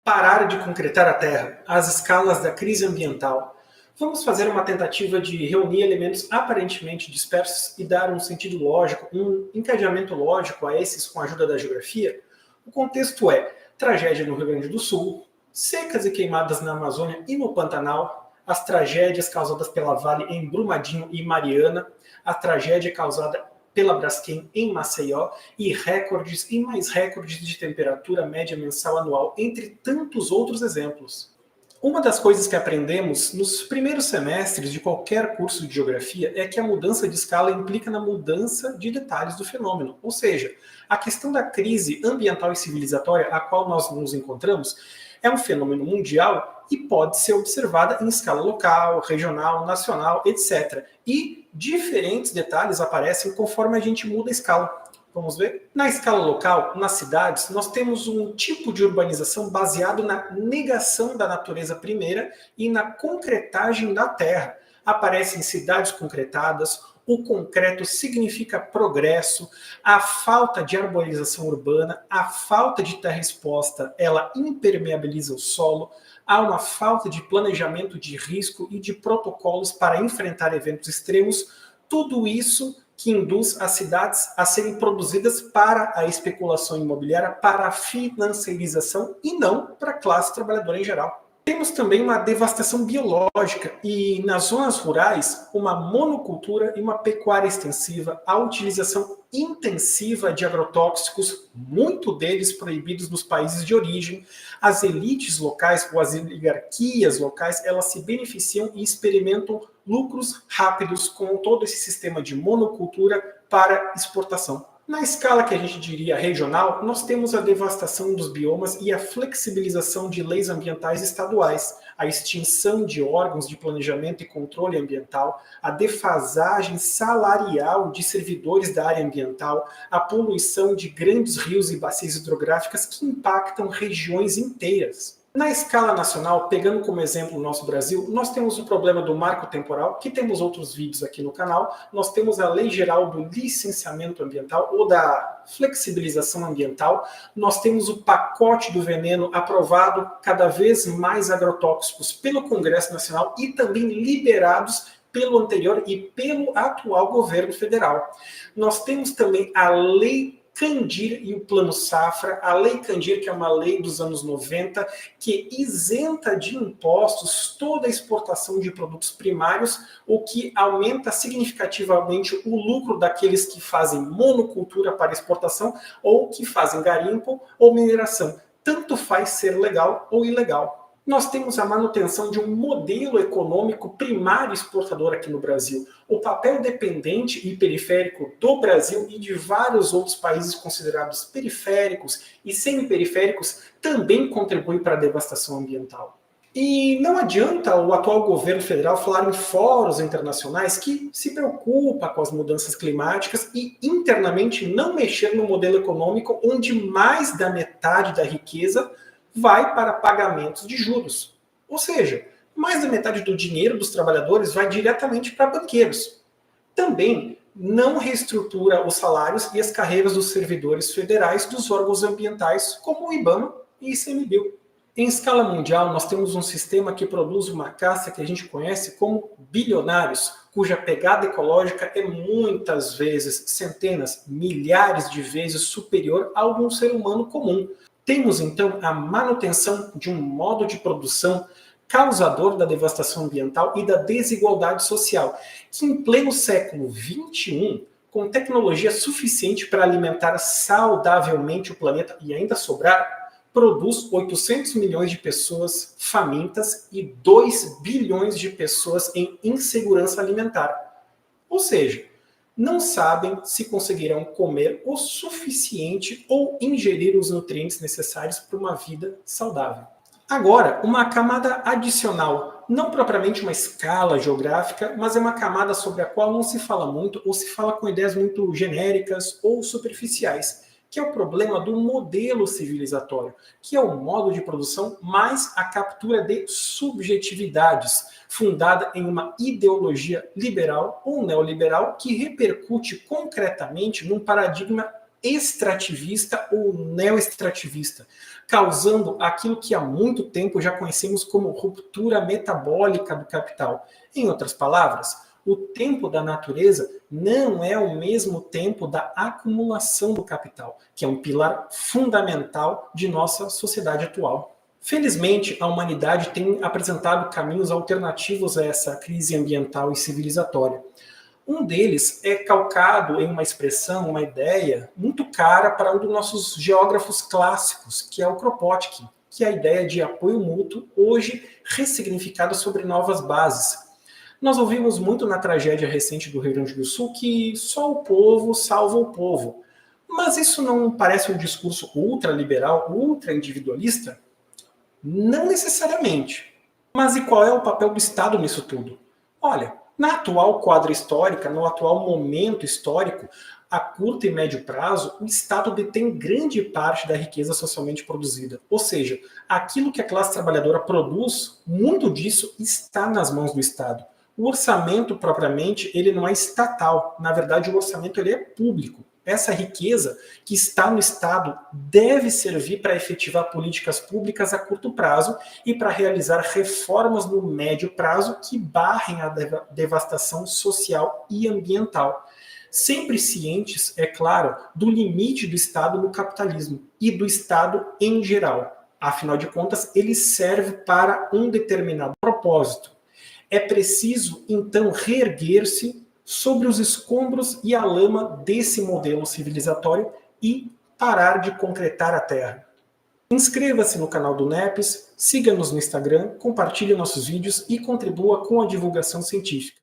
Parar de concretar a Terra, as escalas da crise ambiental. Vamos fazer uma tentativa de reunir elementos aparentemente dispersos e dar um sentido lógico, um encadeamento lógico a esses com a ajuda da geografia? O contexto é tragédia no Rio Grande do Sul, secas e queimadas na Amazônia e no Pantanal, as tragédias causadas pela Vale em Brumadinho e Mariana, a tragédia causada pela Braskem em Maceió e recordes e mais recordes de temperatura média mensal anual, entre tantos outros exemplos. Uma das coisas que aprendemos nos primeiros semestres de qualquer curso de geografia é que a mudança de escala implica na mudança de detalhes do fenômeno. Ou seja, a questão da crise ambiental e civilizatória a qual nós nos encontramos é um fenômeno mundial e pode ser observada em escala local, regional, nacional, etc. E diferentes detalhes aparecem conforme a gente muda a escala. Vamos ver? Na escala local, nas cidades, nós temos um tipo de urbanização baseado na negação da natureza primeira e na concretagem da terra. Aparecem cidades concretadas, o concreto significa progresso, a falta de arborização urbana, a falta de terra exposta, ela impermeabiliza o solo, há uma falta de planejamento de risco e de protocolos para enfrentar eventos extremos, tudo isso que induz as cidades a serem produzidas para a especulação imobiliária, para a financiarização e não para a classe trabalhadora em geral. Temos também uma devastação biológica e, nas zonas rurais, uma monocultura e uma pecuária extensiva, a utilização intensiva de agrotóxicos, muito deles proibidos nos países de origem. As elites locais ou as oligarquias locais, elas se beneficiam e experimentam lucros rápidos com todo esse sistema de monocultura para exportação. Na escala que a gente diria regional, nós temos a devastação dos biomas e a flexibilização de leis ambientais estaduais, a extinção de órgãos de planejamento e controle ambiental, a defasagem salarial de servidores da área ambiental, a poluição de grandes rios e bacias hidrográficas que impactam regiões inteiras. Na escala nacional, pegando como exemplo o nosso Brasil, nós temos o problema do marco temporal, que temos outros vídeos aqui no canal, nós temos a Lei Geral do Licenciamento Ambiental ou da Flexibilização Ambiental, nós temos o pacote do veneno aprovado cada vez mais agrotóxicos pelo Congresso Nacional e também liberados pelo anterior e pelo atual governo federal. Nós temos também a Lei Candir e o Plano Safra, a Lei Candir, que é uma lei dos anos 90, que isenta de impostos toda a exportação de produtos primários, o que aumenta significativamente o lucro daqueles que fazem monocultura para exportação ou que fazem garimpo ou mineração. Tanto faz ser legal ou ilegal. Nós temos a manutenção de um modelo econômico primário exportador aqui no Brasil. O papel dependente e periférico do Brasil e de vários outros países considerados periféricos e semi-periféricos também contribui para a devastação ambiental. E não adianta o atual governo federal falar em fóruns internacionais que se preocupa com as mudanças climáticas e internamente não mexer no modelo econômico onde mais da metade da riqueza vai para pagamentos de juros. Ou seja, mais da metade do dinheiro dos trabalhadores vai diretamente para banqueiros. Também não reestrutura os salários e as carreiras dos servidores federais dos órgãos ambientais, como o IBAMA e ICMBio. Em escala mundial, nós temos um sistema que produz uma casta que a gente conhece como bilionários, cuja pegada ecológica é muitas vezes, centenas, milhares de vezes superior ao de um ser humano comum. Temos, então, a manutenção de um modo de produção causador da devastação ambiental e da desigualdade social, que em pleno século XXI, com tecnologia suficiente para alimentar saudavelmente o planeta e ainda sobrar, produz 800 milhões de pessoas famintas e 2 bilhões de pessoas em insegurança alimentar. Ou seja, não sabem se conseguirão comer o suficiente ou ingerir os nutrientes necessários para uma vida saudável. Agora, uma camada adicional, não propriamente uma escala geográfica, mas é uma camada sobre a qual não se fala muito ou se fala com ideias muito genéricas ou superficiais, que é o problema do modelo civilizatório, que é o modo de produção mais a captura de subjetividades, fundada em uma ideologia liberal ou neoliberal que repercute concretamente num paradigma extrativista ou neoextrativista, causando aquilo que há muito tempo já conhecemos como ruptura metabólica do capital. Em outras palavras, o tempo da natureza não é o mesmo tempo da acumulação do capital, que é um pilar fundamental de nossa sociedade atual. Felizmente, a humanidade tem apresentado caminhos alternativos a essa crise ambiental e civilizatória. Um deles é calcado em uma expressão, uma ideia muito cara para um dos nossos geógrafos clássicos, que é o Kropotkin, que é a ideia de apoio mútuo, hoje ressignificada sobre novas bases. Nós ouvimos muito na tragédia recente do Rio Grande do Sul que só o povo salva o povo. Mas isso não parece um discurso ultraliberal, ultra-individualista? Não necessariamente. Mas e qual é o papel do Estado nisso tudo? Olha, na atual quadra histórica, no atual momento histórico, a curto e médio prazo, o Estado detém grande parte da riqueza socialmente produzida. Ou seja, aquilo que a classe trabalhadora produz, muito disso está nas mãos do Estado. O orçamento, propriamente, ele não é estatal. Na verdade, o orçamento ele é público. Essa riqueza que está no Estado deve servir para efetivar políticas públicas a curto prazo e para realizar reformas no médio prazo que barrem a devastação social e ambiental. Sempre cientes, é claro, do limite do Estado no capitalismo e do Estado em geral. Afinal de contas, ele serve para um determinado propósito. É preciso, então, reerguer-se sobre os escombros e a lama desse modelo civilizatório e parar de concretar a Terra. Inscreva-se no canal do NEPES, siga-nos no Instagram, compartilhe nossos vídeos e contribua com a divulgação científica.